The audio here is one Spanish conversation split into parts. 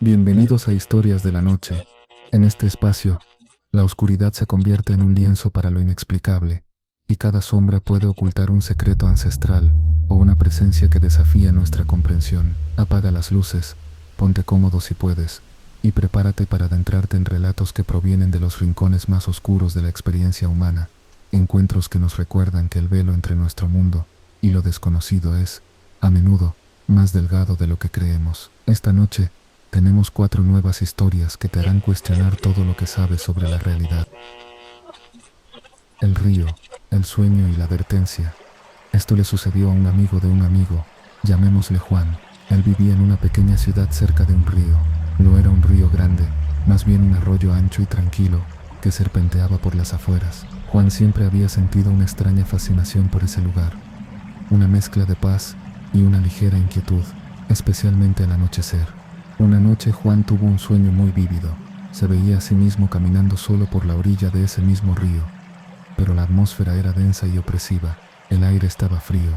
Bienvenidos a Historias de la Noche. En este espacio, la oscuridad se convierte en un lienzo para lo inexplicable, y cada sombra puede ocultar un secreto ancestral o una presencia que desafía nuestra comprensión. Apaga las luces, ponte cómodo si puedes, y prepárate para adentrarte en relatos que provienen de los rincones más oscuros de la experiencia humana, encuentros que nos recuerdan que el velo entre nuestro mundo y lo desconocido es, a menudo, más delgado de lo que creemos. Esta noche, tenemos 4 nuevas historias que te harán cuestionar todo lo que sabes sobre la realidad. El río, el sueño y la advertencia. Esto le sucedió a un amigo de un amigo, llamémosle Juan. Él vivía en una pequeña ciudad cerca de un río. No era un río grande, más bien un arroyo ancho y tranquilo que serpenteaba por las afueras. Juan siempre había sentido una extraña fascinación por ese lugar, una mezcla de paz y una ligera inquietud, especialmente al anochecer. Una noche Juan tuvo un sueño muy vívido. Se veía a sí mismo caminando solo por la orilla de ese mismo río, pero la atmósfera era densa y opresiva. El aire estaba frío,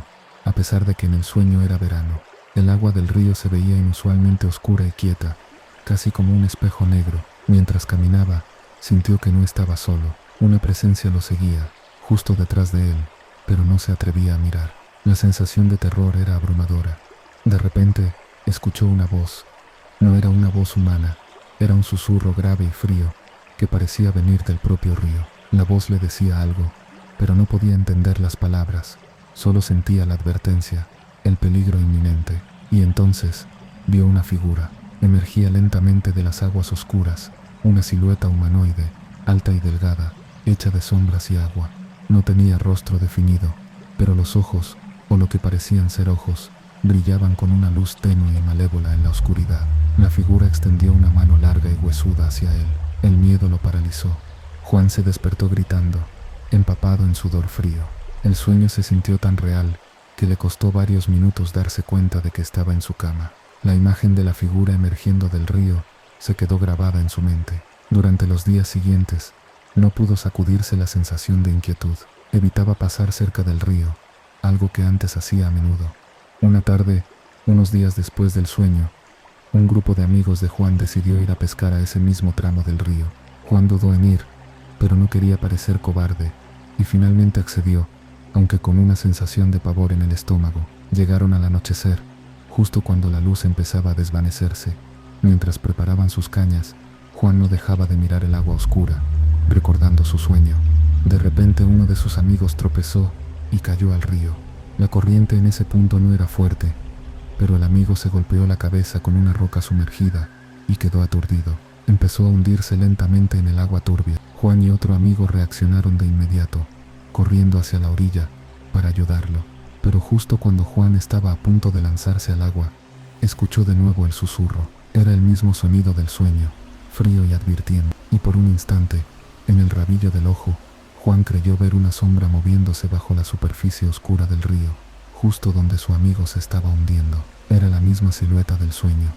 a pesar de que en el sueño era verano. El agua del río se veía inusualmente oscura y quieta, casi como un espejo negro. Mientras caminaba, sintió que no estaba solo. Una presencia lo seguía, justo detrás de él, pero no se atrevía a mirar. La sensación de terror era abrumadora. De repente, escuchó una voz. No era una voz humana, era un susurro grave y frío que parecía venir del propio río. La voz le decía algo, pero no podía entender las palabras. Solo sentía la advertencia, el peligro inminente. Y entonces vio una figura. Emergía lentamente de las aguas oscuras, una silueta humanoide, alta y delgada, hecha de sombras y agua. No tenía rostro definido, pero los ojos, o lo que parecían ser ojos, brillaban con una luz tenue y malévola en la oscuridad. La figura extendió una mano larga y huesuda hacia él. El miedo lo paralizó. Juan se despertó gritando, empapado en sudor frío. El sueño se sintió tan real que le costó varios minutos darse cuenta de que estaba en su cama. La imagen de la figura emergiendo del río se quedó grabada en su mente. Durante los días siguientes, no pudo sacudirse la sensación de inquietud. Evitaba pasar cerca del río, algo que antes hacía a menudo. Una tarde, unos días después del sueño, un grupo de amigos de Juan decidió ir a pescar a ese mismo tramo del río. Juan dudó en ir, pero no quería parecer cobarde, y finalmente accedió, aunque con una sensación de pavor en el estómago. Llegaron al anochecer, justo cuando la luz empezaba a desvanecerse. Mientras preparaban sus cañas, Juan no dejaba de mirar el agua oscura, recordando su sueño. De repente uno de sus amigos tropezó y cayó al río. La corriente en ese punto no era fuerte, pero el amigo se golpeó la cabeza con una roca sumergida y quedó aturdido. Empezó a hundirse lentamente en el agua turbia. Juan y otro amigo reaccionaron de inmediato, corriendo hacia la orilla para ayudarlo. Pero justo cuando Juan estaba a punto de lanzarse al agua, escuchó de nuevo el susurro. Era el mismo sonido del sueño, frío y advirtiendo. Y por un instante, en el rabillo del ojo, Juan creyó ver una sombra moviéndose bajo la superficie oscura del río, justo donde su amigo se estaba hundiendo. Era la misma silueta del sueño,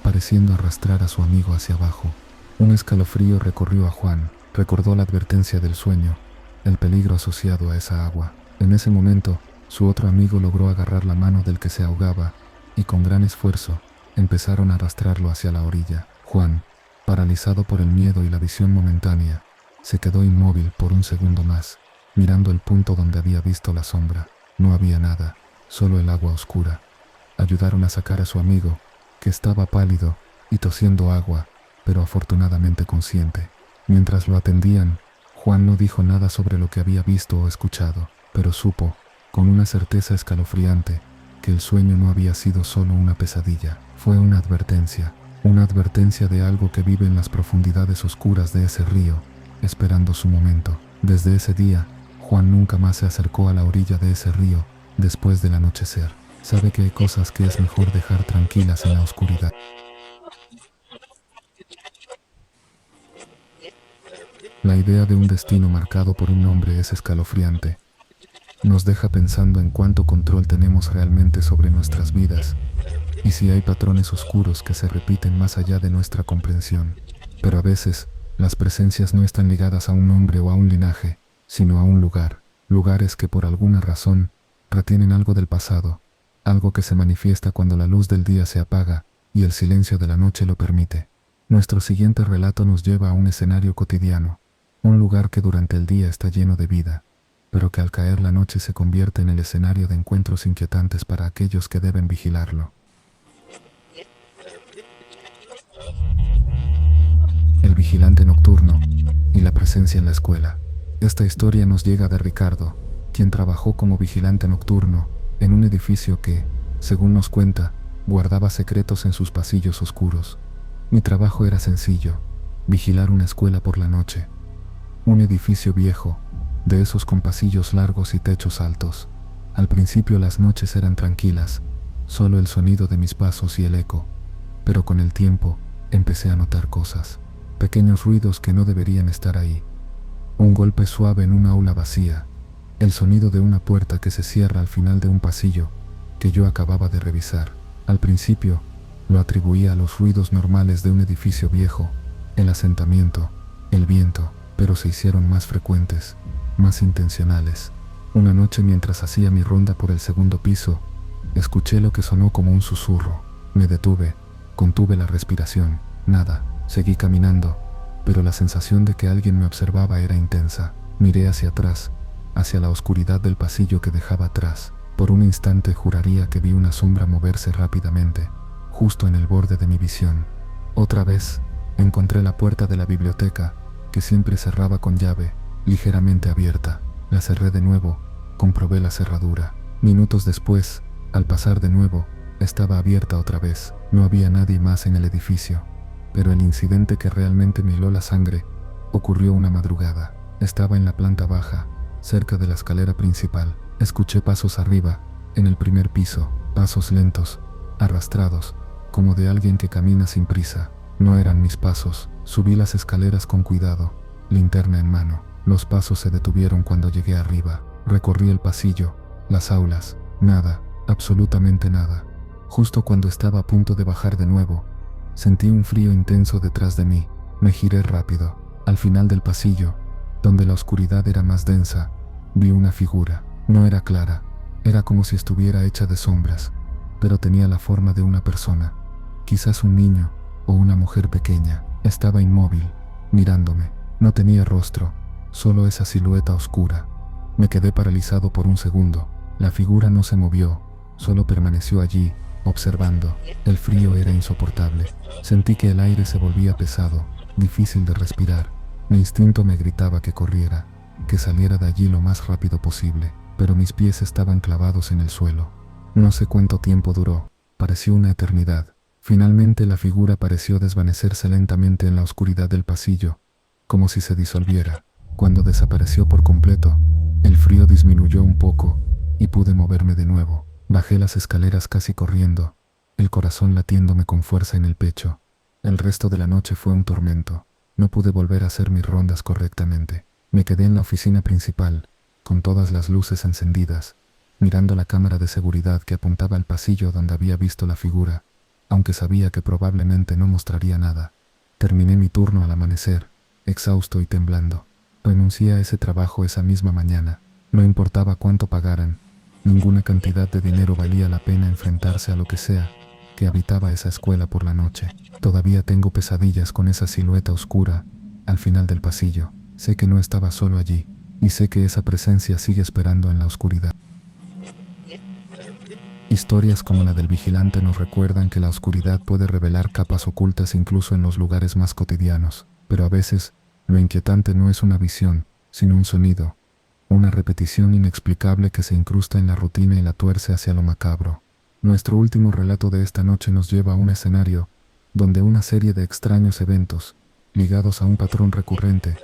pareciendo arrastrar a su amigo hacia abajo. Un escalofrío recorrió a Juan. Recordó la advertencia del sueño, el peligro asociado a esa agua. En ese momento, su otro amigo logró agarrar la mano del que se ahogaba, y con gran esfuerzo, empezaron a arrastrarlo hacia la orilla. Juan, paralizado por el miedo y la visión momentánea, se quedó inmóvil por un segundo más, mirando el punto donde había visto la sombra. No había nada, solo el agua oscura. Ayudaron a sacar a su amigo, que estaba pálido y tosiendo agua, pero afortunadamente consciente. Mientras lo atendían, Juan no dijo nada sobre lo que había visto o escuchado, pero supo, con una certeza escalofriante, que el sueño no había sido solo una pesadilla. Fue una advertencia de algo que vive en las profundidades oscuras de ese río, esperando su momento. Desde ese día, Juan nunca más se acercó a la orilla de ese río después del anochecer. Sabe que hay cosas que es mejor dejar tranquilas en la oscuridad. La idea de un destino marcado por un nombre es escalofriante. Nos deja pensando en cuánto control tenemos realmente sobre nuestras vidas y si hay patrones oscuros que se repiten más allá de nuestra comprensión. Pero a veces, las presencias no están ligadas a un nombre o a un linaje, sino a un lugar. Lugares que por alguna razón retienen algo del pasado, algo que se manifiesta cuando la luz del día se apaga y el silencio de la noche lo permite. Nuestro siguiente relato nos lleva a un escenario cotidiano, un lugar que durante el día está lleno de vida, pero que al caer la noche se convierte en el escenario de encuentros inquietantes para aquellos que deben vigilarlo. El vigilante nocturno y la presencia en la escuela. Esta historia nos llega de Ricardo, quien trabajó como vigilante nocturno en un edificio que, según nos cuenta, guardaba secretos en sus pasillos oscuros. Mi trabajo era sencillo: vigilar una escuela por la noche. Un edificio viejo, de esos con pasillos largos y techos altos. Al principio las noches eran tranquilas, solo el sonido de mis pasos y el eco, pero con el tiempo empecé a notar cosas, pequeños ruidos que no deberían estar ahí. Un golpe suave en una aula vacía, el sonido de una puerta que se cierra al final de un pasillo que yo acababa de revisar. Al principio lo atribuía a los ruidos normales de un edificio viejo, el asentamiento, el viento, pero se hicieron más frecuentes, más intencionales. Una noche, mientras hacía mi ronda por el segundo piso, escuché lo que sonó como un susurro. Me detuve, contuve la respiración. Nada, seguí caminando, pero la sensación de que alguien me observaba era intensa. Miré hacia atrás, hacia la oscuridad del pasillo que dejaba atrás. Por un instante juraría que vi una sombra moverse rápidamente, justo en el borde de mi visión. Otra vez, encontré la puerta de la biblioteca, que siempre cerraba con llave, ligeramente abierta. La cerré de nuevo, comprobé la cerradura. Minutos después, al pasar de nuevo, estaba abierta otra vez. No había nadie más en el edificio, pero el incidente que realmente me heló la sangre ocurrió una madrugada. Estaba en la planta baja, cerca de la escalera principal. Escuché pasos arriba, en el primer piso, pasos lentos, arrastrados, como de alguien que camina sin prisa. No eran mis pasos. Subí las escaleras con cuidado, linterna en mano. Los pasos se detuvieron cuando llegué arriba. Recorrí el pasillo, las aulas, nada, absolutamente nada. Justo cuando estaba a punto de bajar de nuevo, sentí un frío intenso detrás de mí. Me giré rápido. Al final del pasillo, donde la oscuridad era más densa, vi una figura. No era clara, era como si estuviera hecha de sombras, pero tenía la forma de una persona, quizás un niño o una mujer pequeña. Estaba inmóvil, mirándome. No tenía rostro, solo esa silueta oscura. Me quedé paralizado por un segundo. La figura no se movió, solo permaneció allí, observando. El frío era insoportable. Sentí que el aire se volvía pesado, difícil de respirar. Mi instinto me gritaba que corriera, que saliera de allí lo más rápido posible, pero mis pies estaban clavados en el suelo. No sé cuánto tiempo duró, pareció una eternidad. Finalmente la figura pareció desvanecerse lentamente en la oscuridad del pasillo, como si se disolviera. Cuando desapareció por completo, el frío disminuyó un poco y pude moverme de nuevo. Bajé las escaleras casi corriendo, el corazón latiéndome con fuerza en el pecho. El resto de la noche fue un tormento. No pude volver a hacer mis rondas correctamente. Me quedé en la oficina principal, con todas las luces encendidas, mirando la cámara de seguridad que apuntaba al pasillo donde había visto la figura, aunque sabía que probablemente no mostraría nada. Terminé mi turno al amanecer, exhausto y temblando. Renuncié a ese trabajo esa misma mañana. No importaba cuánto pagaran, ninguna cantidad de dinero valía la pena enfrentarse a lo que sea que habitaba esa escuela por la noche. Todavía tengo pesadillas con esa silueta oscura al final del pasillo. Sé que no estaba solo allí, y sé que esa presencia sigue esperando en la oscuridad. Historias como la del vigilante nos recuerdan que la oscuridad puede revelar capas ocultas incluso en los lugares más cotidianos, pero a veces lo inquietante no es una visión, sino un sonido, una repetición inexplicable que se incrusta en la rutina y la tuerce hacia lo macabro. Nuestro último relato de esta noche nos lleva a un escenario donde una serie de extraños eventos, ligados a un patrón recurrente,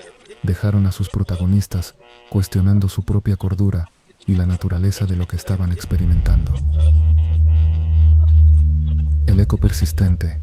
dejaron a sus protagonistas cuestionando su propia cordura y la naturaleza de lo que estaban experimentando. El eco persistente.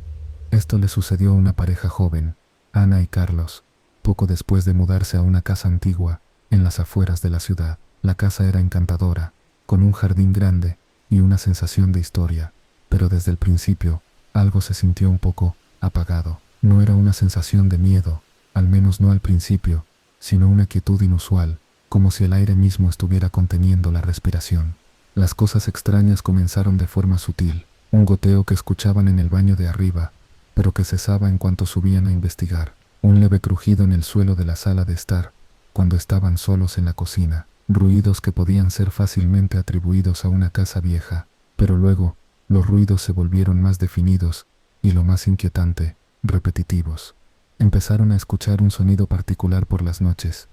Esto le sucedió a una pareja joven, Ana y Carlos, poco después de mudarse a una casa antigua en las afueras de la ciudad. La casa era encantadora, con un jardín grande y una sensación de historia, pero desde el principio algo se sintió un poco apagado. No era una sensación de miedo, al menos no al principio, sino una quietud inusual, como si el aire mismo estuviera conteniendo la respiración. Las cosas extrañas comenzaron de forma sutil. un goteo que escuchaban en el baño de arriba, pero que cesaba en cuanto subían a investigar, un leve crujido en el suelo de la sala de estar, cuando estaban solos en la cocina, ruidos que podían ser fácilmente atribuidos a una casa vieja, pero luego los ruidos se volvieron más definidos y, lo más inquietante, repetitivos. Empezaron a escuchar un sonido particular por las noches.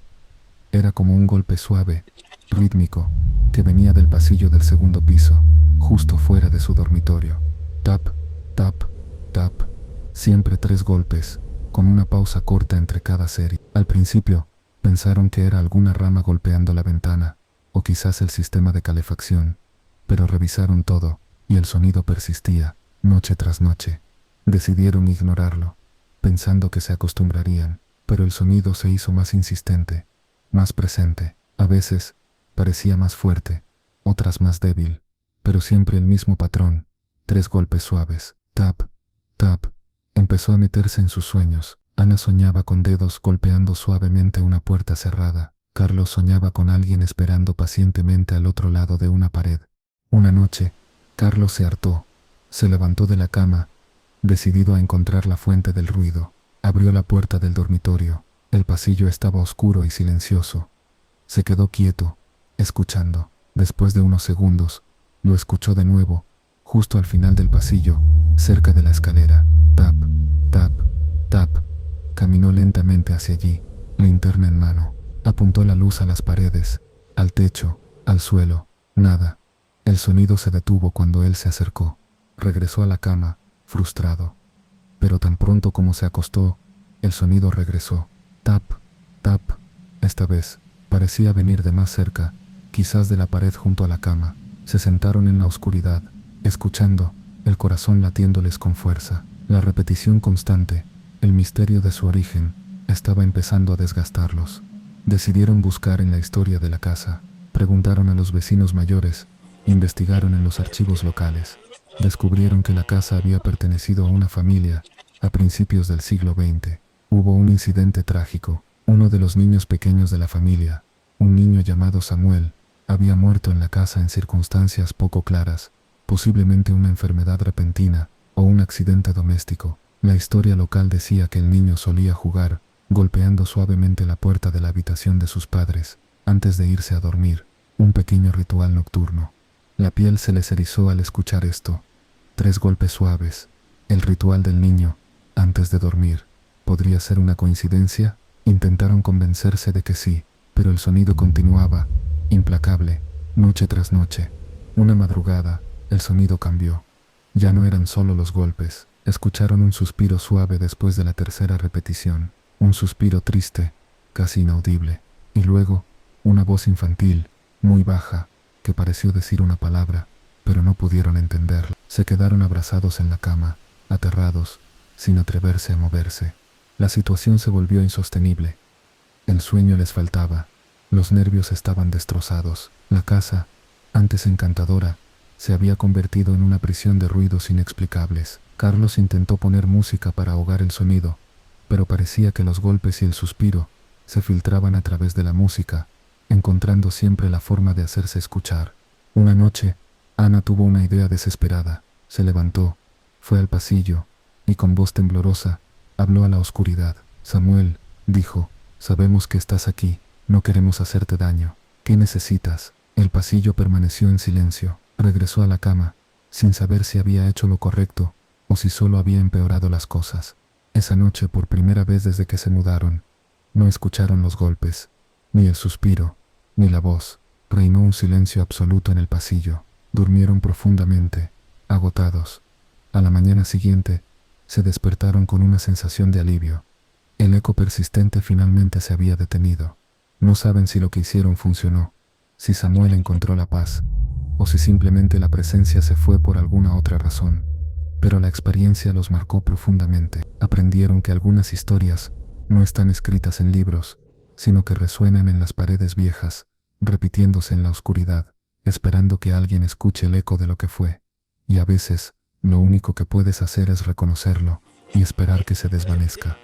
Era como un golpe suave, rítmico, que venía del pasillo del segundo piso, justo fuera de su dormitorio. Tap, tap, tap. Siempre 3 golpes, con una pausa corta entre cada serie. Al principio, pensaron que era alguna rama golpeando la ventana, o quizás el sistema de calefacción, pero revisaron todo, y el sonido persistía, noche tras noche. Decidieron ignorarlo, pensando que se acostumbrarían, pero el sonido se hizo más insistente, más presente. A veces, parecía más fuerte, otras más débil, pero siempre el mismo patrón, 3 golpes suaves, tap, tap. Empezó a meterse en sus sueños. Ana soñaba con dedos golpeando suavemente una puerta cerrada. Carlos soñaba con alguien esperando pacientemente al otro lado de una pared. Una noche, Carlos se hartó, se levantó de la cama, decidido a encontrar la fuente del ruido. Abrió la puerta del dormitorio. El pasillo estaba oscuro y silencioso. Se quedó quieto, escuchando. Después de unos segundos, lo escuchó de nuevo, justo al final del pasillo, cerca de la escalera. Tap, tap, tap. Caminó lentamente hacia allí, linterna en mano. Apuntó la luz a las paredes, al techo, al suelo. Nada. El sonido se detuvo cuando él se acercó. Regresó a la cama, frustrado. Pero tan pronto como se acostó, el sonido regresó. Tap, tap. Esta vez, parecía venir de más cerca, quizás de la pared junto a la cama. Se sentaron en la oscuridad, escuchando, el corazón latiéndoles con fuerza. La repetición constante, el misterio de su origen, estaba empezando a desgastarlos. Decidieron buscar en la historia de la casa. Preguntaron a los vecinos mayores, investigaron en los archivos locales. Descubrieron que la casa había pertenecido a una familia a principios del siglo XX. Hubo un incidente trágico. Uno de los niños pequeños de la familia, un niño llamado Samuel, había muerto en la casa en circunstancias poco claras, posiblemente una enfermedad repentina o un accidente doméstico. La historia local decía que el niño solía jugar, golpeando suavemente la puerta de la habitación de sus padres, antes de irse a dormir, un pequeño ritual nocturno. La piel se les erizó al escuchar esto. 3 golpes suaves, el ritual del niño, antes de dormir. ¿Podría ser una coincidencia? Intentaron convencerse de que sí, pero el sonido continuaba, implacable, noche tras noche. Una madrugada, el sonido cambió. Ya no eran solo los golpes. Escucharon un suspiro suave después de la tercera repetición, un suspiro triste, casi inaudible, y luego, una voz infantil, muy baja, que pareció decir una palabra, pero no pudieron entenderla. Se quedaron abrazados en la cama, aterrados, sin atreverse a moverse. La situación se volvió insostenible. El sueño les faltaba, los nervios estaban destrozados. La casa, antes encantadora, se había convertido en una prisión de ruidos inexplicables. Carlos intentó poner música para ahogar el sonido, pero parecía que los golpes y el suspiro se filtraban a través de la música, encontrando siempre la forma de hacerse escuchar. Una noche, Ana tuvo una idea desesperada. Se levantó, fue al pasillo, y con voz temblorosa, habló a la oscuridad. «Samuel», dijo, «sabemos que estás aquí, no queremos hacerte daño. ¿Qué necesitas?» El pasillo permaneció en silencio. Regresó a la cama, sin saber si había hecho lo correcto, o si solo había empeorado las cosas. Esa noche, por primera vez desde que se mudaron, no escucharon los golpes, ni el suspiro, ni la voz. Reinó un silencio absoluto en el pasillo. Durmieron profundamente, agotados. A la mañana siguiente, se despertaron con una sensación de alivio. El eco persistente finalmente se había detenido. No saben si lo que hicieron funcionó, si Samuel encontró la paz, o si simplemente la presencia se fue por alguna otra razón. Pero la experiencia los marcó profundamente. Aprendieron que algunas historias no están escritas en libros, sino que resuenan en las paredes viejas, repitiéndose en la oscuridad, esperando que alguien escuche el eco de lo que fue. Y a veces, lo único que puedes hacer es reconocerlo y esperar que se desvanezca.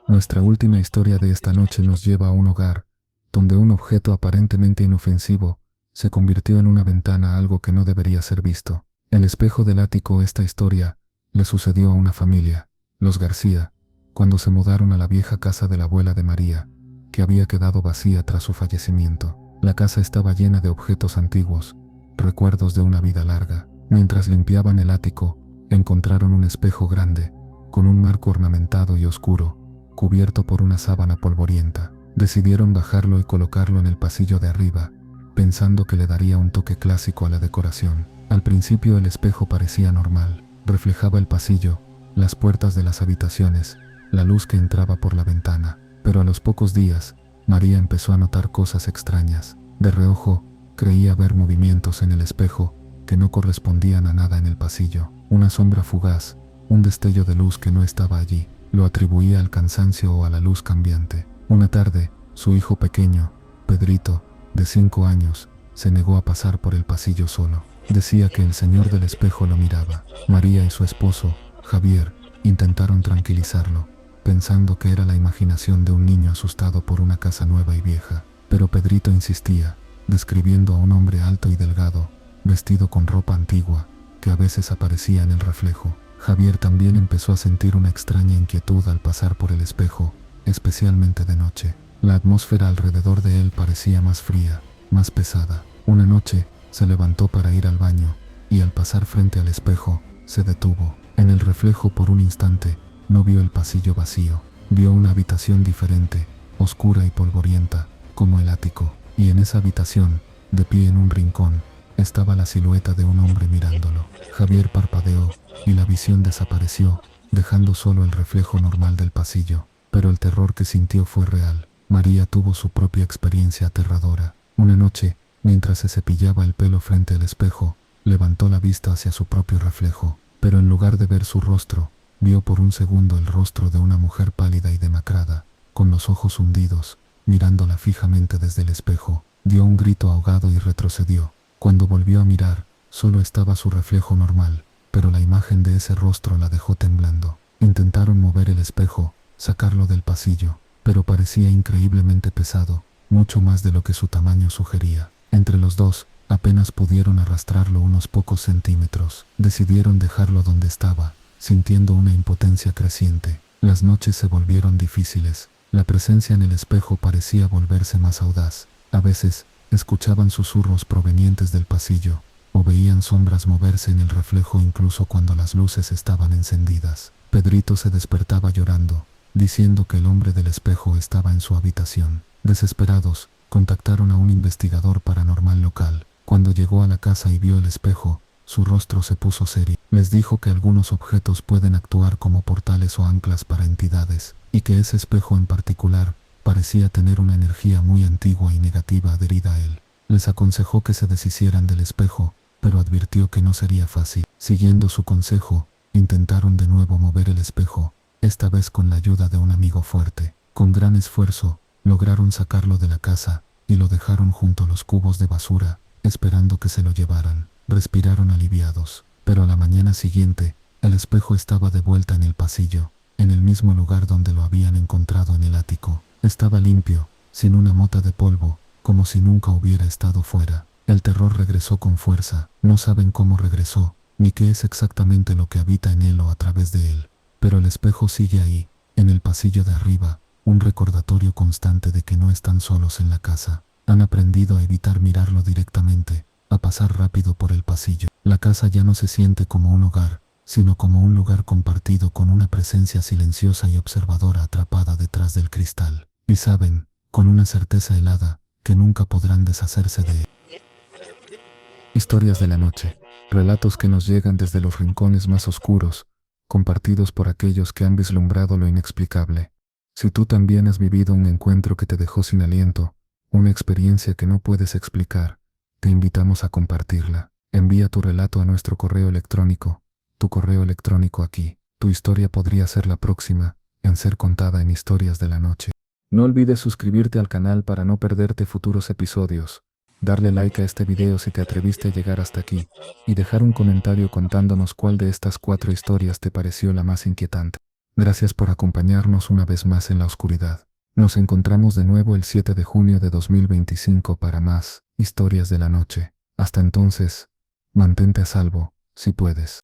Nuestra última historia de esta noche nos lleva a un hogar, donde un objeto aparentemente inofensivo se convirtió en una ventana, algo que no debería ser visto. El espejo del ático. Esta historia le sucedió a una familia, los García, cuando se mudaron a la vieja casa de la abuela de María, que había quedado vacía tras su fallecimiento. La casa estaba llena de objetos antiguos, recuerdos de una vida larga. Mientras limpiaban el ático, encontraron un espejo grande, con un marco ornamentado y oscuro, cubierto por una sábana polvorienta. Decidieron bajarlo y colocarlo en el pasillo de arriba, pensando que le daría un toque clásico a la decoración. Al principio el espejo parecía normal, reflejaba el pasillo, las puertas de las habitaciones, la luz que entraba por la ventana. Pero a los pocos días, María empezó a notar cosas extrañas. De reojo, creía ver movimientos en el espejo que no correspondían a nada en el pasillo. Una sombra fugaz, un destello de luz que no estaba allí. Lo atribuía al cansancio o a la luz cambiante. Una tarde, su hijo pequeño, Pedrito, de 5 años, se negó a pasar por el pasillo solo. Decía que el señor del espejo lo miraba. María y su esposo, Javier, intentaron tranquilizarlo, pensando que era la imaginación de un niño asustado por una casa nueva y vieja. Pero Pedrito insistía, describiendo a un hombre alto y delgado, vestido con ropa antigua, que a veces aparecía en el reflejo. Javier también empezó a sentir una extraña inquietud al pasar por el espejo, especialmente de noche. La atmósfera alrededor de él parecía más fría, más pesada. Una noche, se levantó para ir al baño, y al pasar frente al espejo, se detuvo. En el reflejo por un instante, no vio el pasillo vacío, vio una habitación diferente, oscura y polvorienta, como el ático, y en esa habitación, de pie en un rincón, estaba la silueta de un hombre mirándolo. Javier parpadeó, y la visión desapareció, dejando solo el reflejo normal del pasillo. Pero el terror que sintió fue real. María tuvo su propia experiencia aterradora. Una noche, mientras se cepillaba el pelo frente al espejo, levantó la vista hacia su propio reflejo, pero en lugar de ver su rostro, vio por un segundo el rostro de una mujer pálida y demacrada, con los ojos hundidos, mirándola fijamente desde el espejo. Dio un grito ahogado y retrocedió. Cuando volvió a mirar, solo estaba su reflejo normal, pero la imagen de ese rostro la dejó temblando. Intentaron mover el espejo, sacarlo del pasillo, pero parecía increíblemente pesado, mucho más de lo que su tamaño sugería. Entre los dos, apenas pudieron arrastrarlo unos pocos centímetros. Decidieron dejarlo donde estaba, sintiendo una impotencia creciente. Las noches se volvieron difíciles. La presencia en el espejo parecía volverse más audaz. A veces, escuchaban susurros provenientes del pasillo, o veían sombras moverse en el reflejo incluso cuando las luces estaban encendidas. Pedrito se despertaba llorando, diciendo que el hombre del espejo estaba en su habitación. Desesperados, contactaron a un investigador paranormal local. Cuando llegó a la casa y vio el espejo, su rostro se puso serio. Les dijo que algunos objetos pueden actuar como portales o anclas para entidades, y que ese espejo en particular parecía tener una energía muy antigua y negativa adherida a él. Les aconsejó que se deshicieran del espejo, pero advirtió que no sería fácil. Siguiendo su consejo, intentaron de nuevo mover el espejo, esta vez con la ayuda de un amigo fuerte. Con gran esfuerzo, lograron sacarlo de la casa, y lo dejaron junto a los cubos de basura, esperando que se lo llevaran. Respiraron aliviados, pero a la mañana siguiente, el espejo estaba de vuelta en el pasillo, en el mismo lugar donde lo habían encontrado en el ático. Estaba limpio, sin una mota de polvo, como si nunca hubiera estado fuera. El terror regresó con fuerza. No saben cómo regresó, ni qué es exactamente lo que habita en él o a través de él. Pero el espejo sigue ahí, en el pasillo de arriba, un recordatorio constante de que no están solos en la casa. Han aprendido a evitar mirarlo directamente, a pasar rápido por el pasillo. La casa ya no se siente como un hogar, sino como un lugar compartido con una presencia silenciosa y observadora atrapada detrás del cristal. Y saben, con una certeza helada, que nunca podrán deshacerse de él. Historias de la noche. Relatos que nos llegan desde los rincones más oscuros, compartidos por aquellos que han vislumbrado lo inexplicable. Si tú también has vivido un encuentro que te dejó sin aliento, una experiencia que no puedes explicar, te invitamos a compartirla. Envía tu relato a nuestro correo electrónico. Tu correo electrónico aquí. Tu historia podría ser la próxima en ser contada en Historias de la Noche. No olvides suscribirte al canal para no perderte futuros episodios, darle like a este video si te atreviste a llegar hasta aquí, y dejar un comentario contándonos cuál de estas 4 historias te pareció la más inquietante. Gracias por acompañarnos una vez más en la oscuridad. Nos encontramos de nuevo el 7 de junio de 2025 para más Historias de la noche. Hasta entonces, mantente a salvo, si puedes.